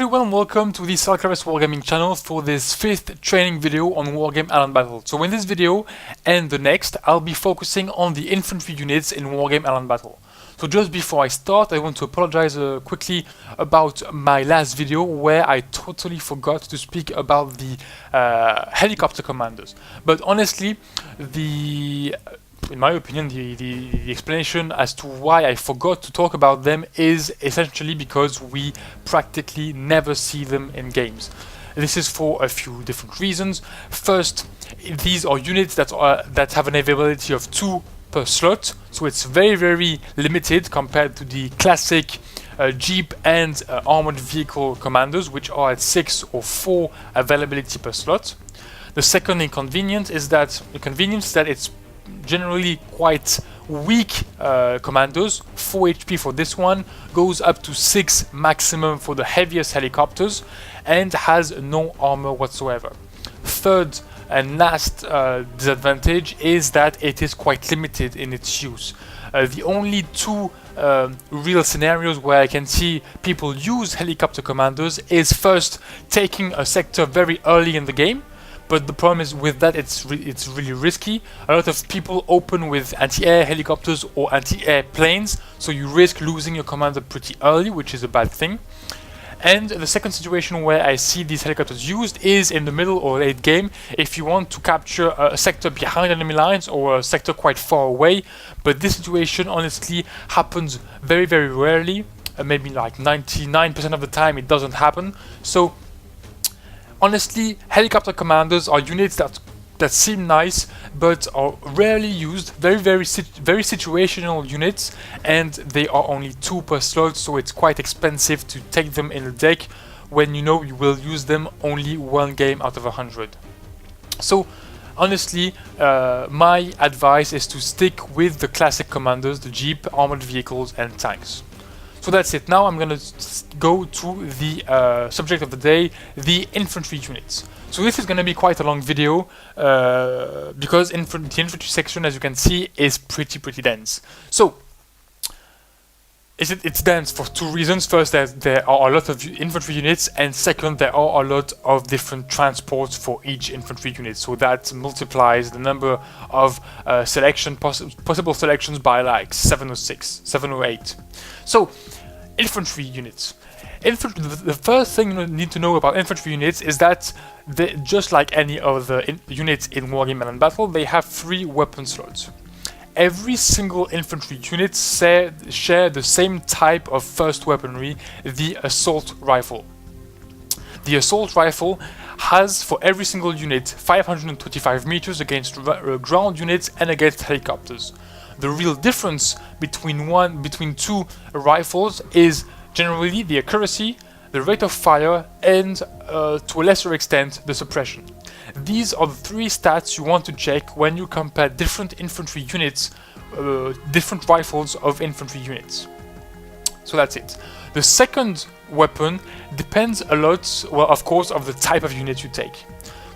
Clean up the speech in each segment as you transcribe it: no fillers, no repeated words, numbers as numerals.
everyone, welcome to the Selkares Wargaming channel for this 5th training video on Wargame Island Battle. So in this video and the next, I'll be focusing on the infantry units in Wargame Island Battle. So just before I start, I want to apologize quickly about my last video where I totally forgot to speak about the helicopter commanders. But honestly, in my opinion, the explanation as to why I forgot to talk about them is essentially because we practically never see them in games. This is for a few different reasons. First, these are units that have an availability of 2 per slot, so it's very limited compared to the classic Jeep and armored vehicle commanders, which are at 6 or 4 availability per slot. The second inconvenience is that it's generally quite weak commandos. 4 HP for this one, goes up to 6 maximum for the heaviest helicopters, and has no armor whatsoever. Third and last disadvantage is that it is quite limited in its use. The only 2 real scenarios where I can see people use helicopter commanders is first taking a sector very early in the game. But the problem is with that, it's really risky. A lot of people open with anti-air helicopters or anti-air planes, so you risk losing your commander pretty early, which is a bad thing. And the second situation where I see these helicopters used is in the middle or late game, if you want to capture a sector behind enemy lines or a sector quite far away. But this situation honestly happens very rarely, maybe like 99% of the time it doesn't happen. So honestly, helicopter commanders are units that seem nice, but are rarely used, very situational units, and they are only 2 per slot, so it's quite expensive to take them in the deck when you know you will use them only 1 game out of 100. So honestly, my advice is to stick with the classic commanders, the Jeep, armored vehicles and tanks. So that's it. Now I'm going to go to the subject of the day, the infantry units. So this is going to be quite a long video because the infantry section, as you can see, is pretty dense. So it's dense for 2 reasons. First, there are a lot of infantry units, and second, there are a lot of different transports for each infantry unit. So that multiplies the number of possible selections by like 7 or 6, 7 or 8. So infantry units. The first thing you need to know about infantry units is that just like any other units in Wargame Island Battle, they have 3 weapon slots. Every single infantry unit share the same type of first weaponry, the assault rifle. The assault rifle has for every single unit 525 meters against ground units and against helicopters. The real difference between 2 rifles is generally the accuracy, the rate of fire, and to a lesser extent the suppression. These are the 3 stats you want to check when you compare different infantry units, different rifles of infantry units. So that's it. The second weapon depends a lot, well, of course, of the type of unit you take.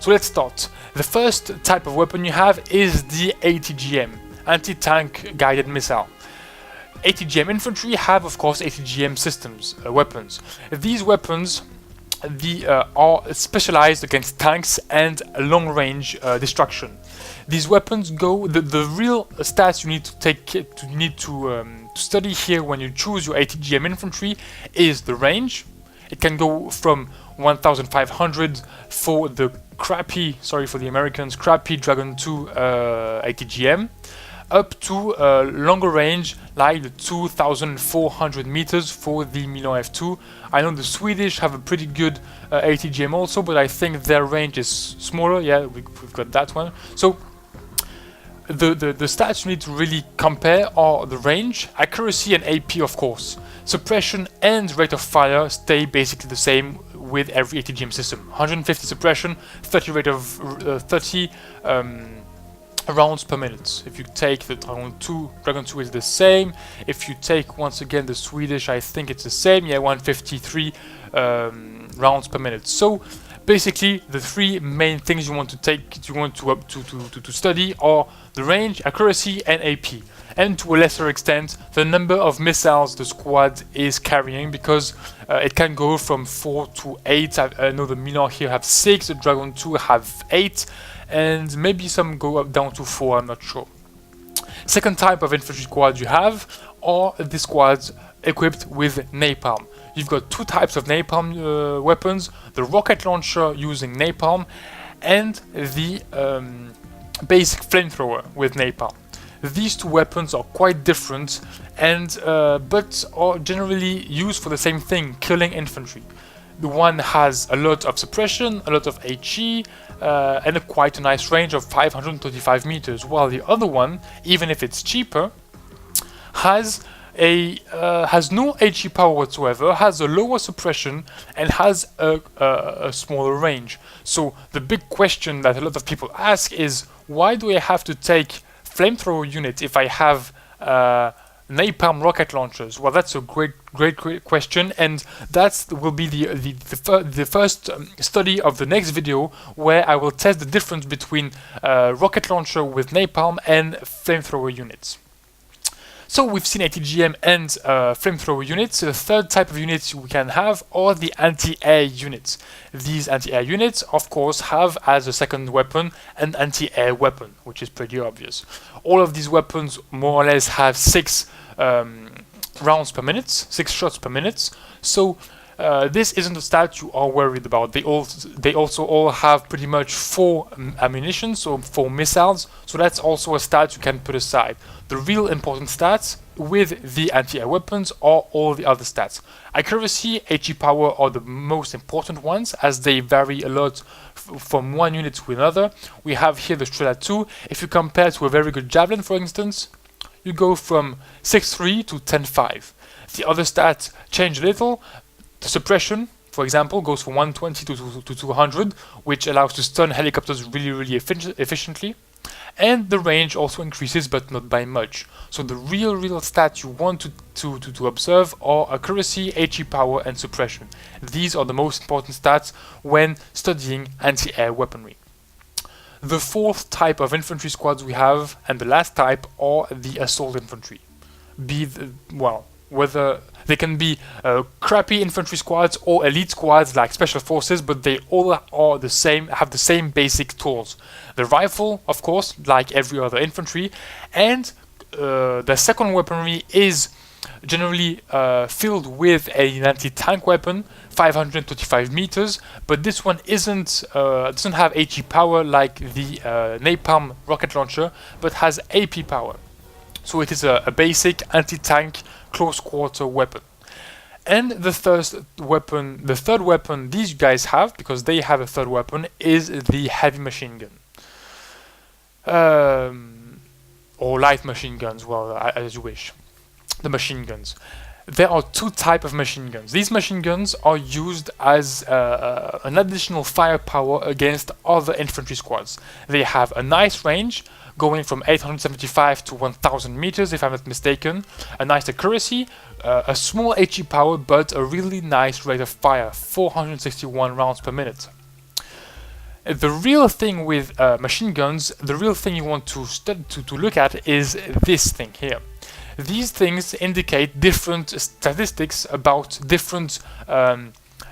So let's start. The first type of weapon you have is the ATGM, anti-tank guided missile. ATGM infantry have, of course, ATGM systems, weapons. These weapons are specialized against tanks and long-range destruction. These weapons go. The real stats you need to study here when you choose your ATGM infantry is the range. It can go from 1,500 for the crappy, sorry for the Americans, crappy Dragon 2 ATGM, up to longer range like the 2,400 meters for the Milan F2. I know the Swedish have a pretty good ATGM also, but I think their range is smaller. Yeah, we've got that one. So the stats you need to really compare are the range, accuracy and AP, of course. Suppression and rate of fire stay basically the same with every ATGM system. 150 suppression, 30 rate of 30 rounds per minute. If you take the Dragon 2 is the same. If you take once again the Swedish, I think it's the same. Yeah, 153 rounds per minute. So basically the three main things you want to study are the range, accuracy, and AP. And to a lesser extent, the number of missiles the squad is carrying, because it can go from 4 to 8. I know the Milan here have 6, the Dragon 2 have 8, and maybe some go up down to 4, I'm not sure. Second type of infantry squad you have are the squads equipped with napalm. You've got two types of napalm weapons, the rocket launcher using napalm and the basic flamethrower with napalm. These two weapons are quite different and but are generally used for the same thing, killing infantry. The one has a lot of suppression, a lot of HE, and quite a nice range of 535 meters, while the other one, even if it's cheaper, has no HE power whatsoever, has a lower suppression, and has a smaller range. So the big question that a lot of people ask is, why do I have to take flamethrower unit if I have napalm rocket launchers? Well, that's a great question, and that will be the first study of the next video, where I will test the difference between rocket launcher with napalm and flamethrower units. So we've seen ATGM and flamethrower units. The third type of units we can have are the anti-air units. These anti-air units, of course, have as a second weapon an anti-air weapon, which is pretty obvious. All of these weapons more or less have 6 rounds per minute, 6 shots per minute. So this isn't a stat you are worried about. They also all have pretty much 4 ammunition, so 4 missiles. So that's also a stat you can put aside. The real important stats with the anti-air weapons are all the other stats. Accuracy, HE power are the most important ones, as they vary a lot from one unit to another. We have here the Strela 2. If you compare to a very good javelin, for instance, you go from 6.3 to 10.5. The other stats change a little. The suppression, for example, goes from 120 to 200, which allows to stun helicopters really efficiently. And the range also increases, but not by much. So the real stats you want to observe are accuracy, HE power, and suppression. These are the most important stats when studying anti-air weaponry. The fourth type of infantry squads we have, and the last type, are the assault infantry. Whether they can be crappy infantry squads or elite squads like special forces, but they all are the same, have the same basic tools. The rifle, of course, like every other infantry, and the second weaponry is generally filled with an anti-tank weapon, 525 meters, but this one doesn't have HE power like the napalm rocket launcher, but has AP power. So it is a basic anti-tank close quarter weapon. And the third weapon these guys have, because they have a third weapon, is the heavy machine gun. Or light machine guns, well, as you wish. The machine guns. There are 2 types of machine guns. These machine guns are used as an additional firepower against other infantry squads. They have a nice range, going from 875 to 1000 meters, if I'm not mistaken, a nice accuracy, a small HE power, but a really nice rate of fire, 461 rounds per minute. The real thing with machine guns, the real thing you want to look at is this thing here. These things indicate different statistics about different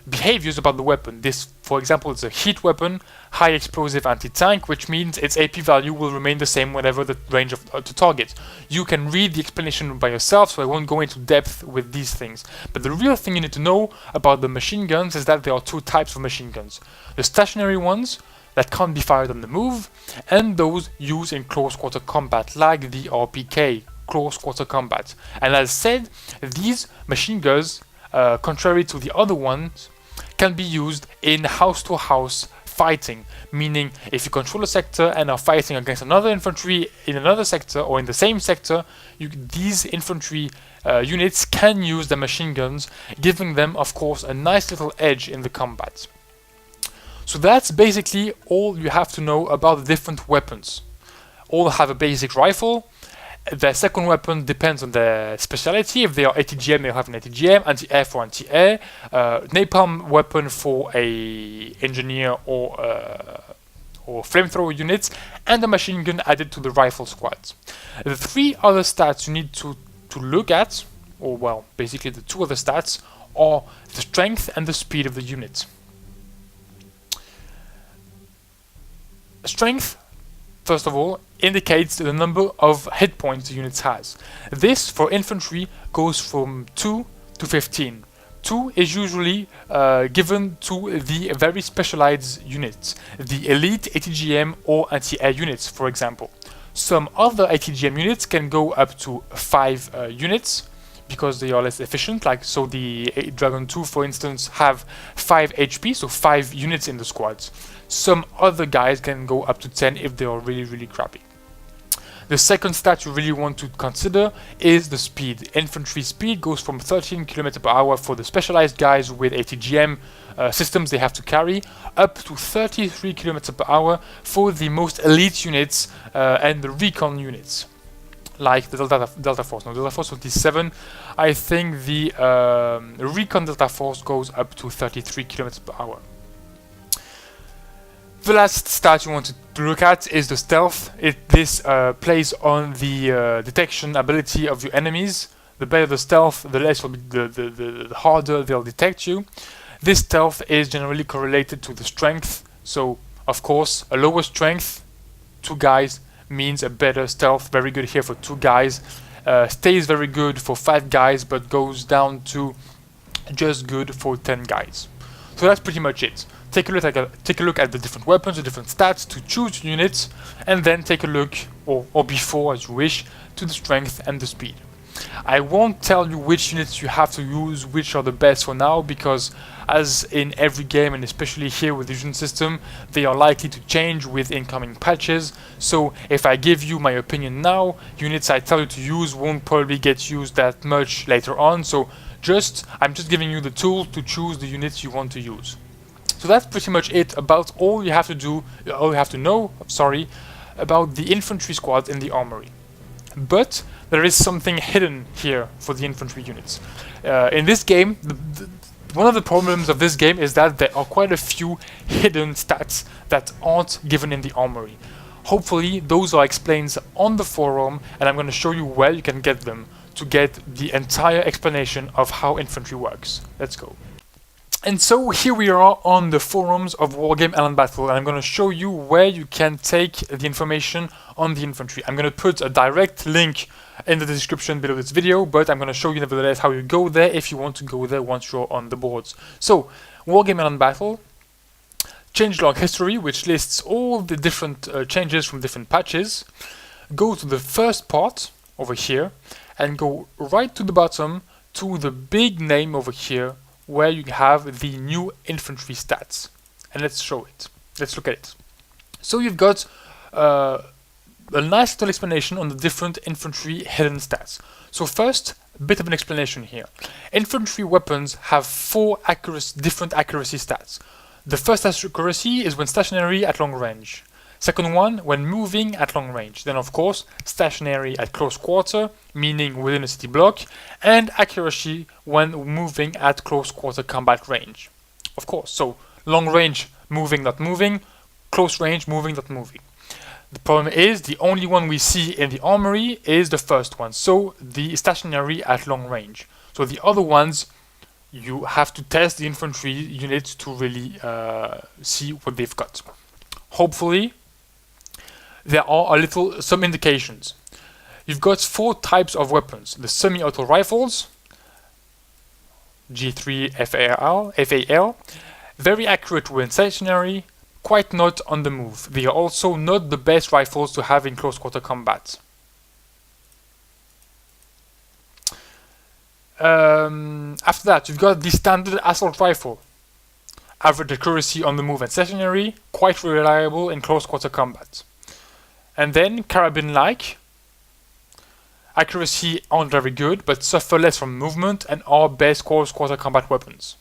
behaviors about the weapon. This, for example, is a heat weapon, high explosive anti-tank, which means its AP value will remain the same whenever the range to target. You can read the explanation by yourself, so I won't go into depth with these things. But the real thing you need to know about the machine guns is that there are 2 types of machine guns. The stationary ones that can't be fired on the move, and those used in close quarter combat, like the RPK, close quarter combat. And as said, these machine guns, contrary to the other ones, can be used in house-to-house fighting, meaning if you control a sector and are fighting against another infantry in another sector or in the same sector, these infantry units can use the machine guns, giving them, of course, a nice little edge in the combat. So that's basically all you have to know about the different weapons. All have a basic rifle, Their second weapon depends on their specialty. If they are ATGM, they'll have an ATGM, anti-air for anti-air, napalm weapon for a engineer or flamethrower units, and a machine gun added to the rifle squads. The three other stats you need to look at, or well, basically the two other stats, are the strength and the speed of the unit. Strength, first of all, indicates the number of hit points the unit has. This, for infantry, goes from 2 to 15. 2 is usually given to the very specialized units, the elite ATGM or anti-air units, for example. Some other ATGM units can go up to 5 units because they are less efficient, like so the Dragon 2, for instance, have 5 HP, so 5 units in the squads. Some other guys can go up to 10 if they are really crappy. The second stat you really want to consider is the speed. Infantry speed goes from 13 km per hour for the specialized guys with ATGM systems they have to carry, up to 33 km per hour for the most elite units and the recon units, like the Delta Force. No, Delta Force 27, I think the recon Delta Force goes up to 33 km per hour. The last stat you want to look at is the stealth. This plays on the detection ability of your enemies. The better the stealth, the less will be the harder they'll detect you. This stealth is generally correlated to the strength. So, of course, a lower strength, 2 guys, means a better stealth. Very good here for 2 guys. Stays very good for 5 guys, but goes down to just good for 10 guys. So that's pretty much it. Take a look at the different weapons, the different stats to choose units, and then take a look, or before as you wish, to the strength and the speed. I won't tell you which units you have to use, which are the best for now, because as in every game, and especially here with the Fusion system, they are likely to change with incoming patches. So if I give you my opinion now, units I tell you to use won't probably get used that much later on. So I'm just giving you the tool to choose the units you want to use. So that's pretty much it about all you have to know about the infantry squads in the armory. But there is something hidden here for the infantry units. In this game, one of the problems of this game is that there are quite a few hidden stats that aren't given in the armory. Hopefully those are explained on the forum, and I'm going to show you where you can get them to get the entire explanation of how infantry works. Let's go. And so here we are on the forums of Wargame Island Battle, and I'm going to show you where you can take the information on the infantry. I'm going to put a direct link in the description below this video, but I'm going to show you nevertheless how you go there if you want to go there once you're on the boards. So, Wargame Island Battle, changelog history, which lists all the different changes from different patches. Go to the first part over here, and go right to the bottom to the big name over here, where you have the new infantry stats, and let's show it. Let's look at it. So you've got a nice little explanation on the different infantry hidden stats. So first, a bit of an explanation here. Infantry weapons have 4 different accuracy stats. The first accuracy is when stationary at long range. Second one, when moving at long range. Then of course, stationary at close quarter, meaning within a city block, and accuracy when moving at close quarter combat range. Of course, so long range, moving, not moving, close range, moving, not moving. The problem is, the only one we see in the armory is the first one, so the stationary at long range. So the other ones, you have to test the infantry units to really see what they've got. Hopefully, there are some indications. You've got 4 types of weapons. The semi-auto rifles, G3 FAL, very accurate when stationary, quite not on the move. They are also not the best rifles to have in close quarter combat. After that, you've got the standard assault rifle. Average accuracy on the move and stationary, quite reliable in close quarter combat. And then carabine-like, accuracy aren't very good, but suffer less from movement and are best close quarter combat weapons.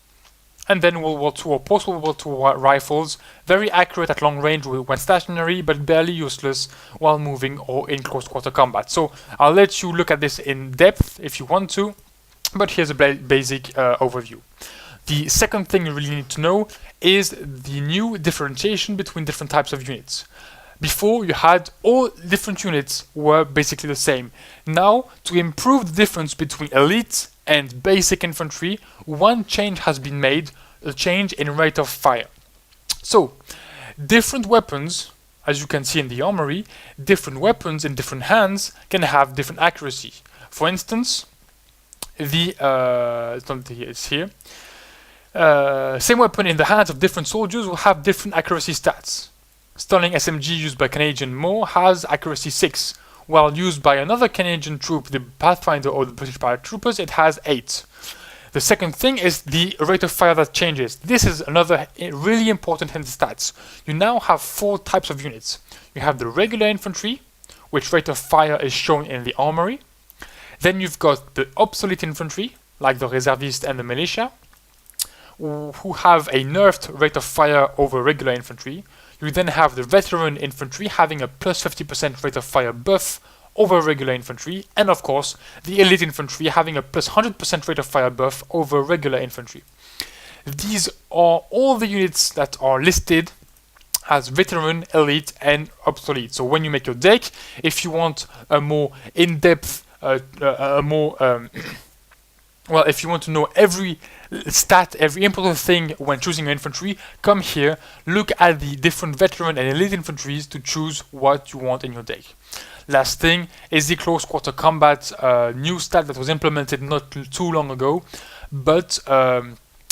And then World War II or post-World War II rifles, very accurate at long range when stationary, but barely useless while moving or in close quarter combat. So I'll let you look at this in depth if you want to, but here's a basic overview. The second thing you really need to know is the new differentiation between different types of units. Before, you had all different units were basically the same. Now, to improve the difference between elite and basic infantry, one change has been made, a change in rate of fire. So, different weapons, as you can see in the armory, different weapons in different hands can have different accuracy. For instance, it's here. Same weapon in the hands of different soldiers will have different accuracy stats. Stunning SMG used by Canadian Moore has accuracy 6, while used by another Canadian troop, the Pathfinder or the British Paratroopers, it has 8. The second thing is the rate of fire that changes. This is another really important in the stats. You now have 4 types of units. You have the regular infantry, which rate of fire is shown in the armory. Then you've got the obsolete infantry, like the reservist and the militia, who have a nerfed rate of fire over regular infantry. You then have the veteran infantry having a plus 50% rate of fire buff over regular infantry, and of course the elite infantry having a plus 100% rate of fire buff over regular infantry. These are all the units that are listed as veteran, elite, and obsolete. So when you make your deck, if you want a more in-depth, well, if you want to know every stat, every important thing when choosing your infantry, come here, look at the different veteran and elite infantries to choose what you want in your deck. Last thing is the close quarter combat new stat that was implemented not too long ago, but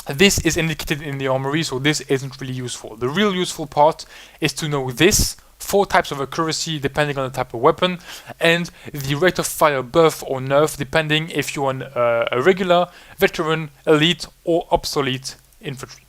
this is indicated in the armory, so this isn't really useful. The real useful part is to know this, 4 types of accuracy depending on the type of weapon, and the rate of fire buff or nerf depending if you're a regular, veteran, elite, or obsolete infantry.